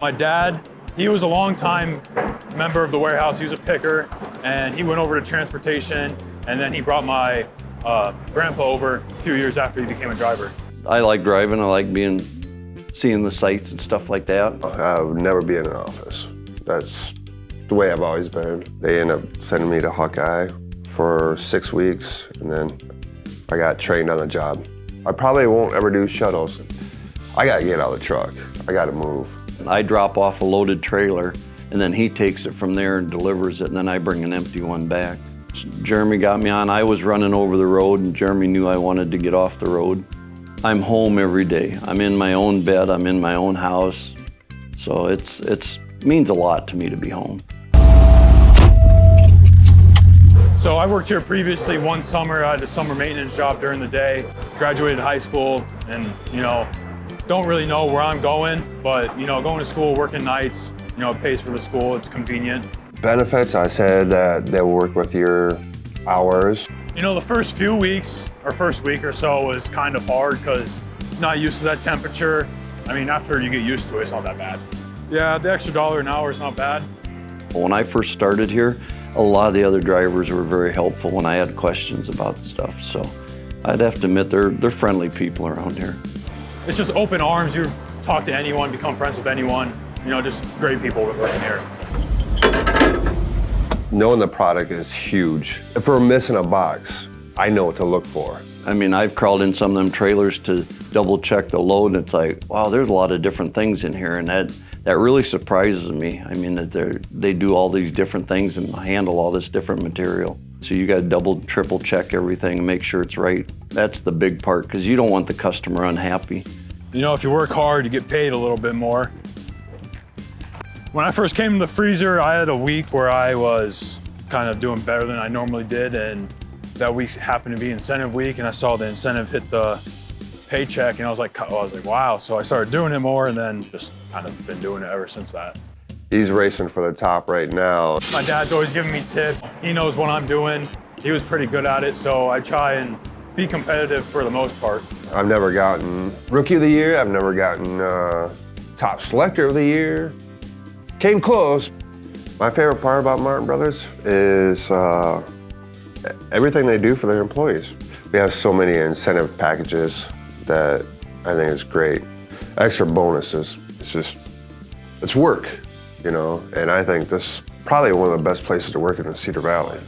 My dad, he was a long-time member of the warehouse. He was a picker, and he went over to transportation, and then he brought my grandpa over a few years after he became a driver. I like driving. I like seeing the sights and stuff like that. I would never be in an office. That's the way I've always been. They ended up sending me to Hawkeye for 6 weeks, and then I got trained on the job. I probably won't ever do shuttles. I gotta get out of the truck. I gotta move. I drop off a loaded trailer, and then he takes it from there and delivers it, and then I bring an empty one back. Jeremy got me on. I was running over the road, and Jeremy knew I wanted to get off the road. I'm home every day. I'm in my own bed. I'm in my own house. So it means a lot to me to be home. So I worked here previously one summer. I had a summer maintenance job during the day, graduated high school, and don't really know where I'm going, but going to school, working nights, it pays for the school, it's convenient. Benefits, I said that they'll work with your hours. The first few weeks, or first week or so, was kind of hard because not used to that temperature. I mean, after you get used to it, it's not that bad. Yeah, the extra $1 an hour is not bad. When I first started here, a lot of the other drivers were very helpful when I had questions about stuff. So I'd have to admit they're friendly people around here. It's just open arms. You talk to anyone, become friends with anyone. Just great people working here. Knowing the product is huge. If we're missing a box, I know what to look for. I mean, I've crawled in some of them trailers to double check the load, and it's like, wow, there's a lot of different things in here, and that really surprises me. I mean, that they do all these different things and handle all this different material. So you got to double, triple check everything and make sure it's right. That's the big part, because you don't want the customer unhappy. If you work hard, you get paid a little bit more. When I first came to the freezer, I had a week where I was kind of doing better than I normally did, and that week happened to be incentive week, and I saw the incentive hit the paycheck, and I was like, wow. So I started doing it more, and then just kind of been doing it ever since that. He's racing for the top right now. My dad's always giving me tips. He knows what I'm doing. He was pretty good at it, so I try and be competitive for the most part. I've never gotten Rookie of the Year. I've never gotten Top Selector of the Year. Came close. My favorite part about Martin Brothers is everything they do for their employees. We have so many incentive packages that I think is great. Extra bonuses. It's work, and I think this is probably one of the best places to work in the Cedar Valley.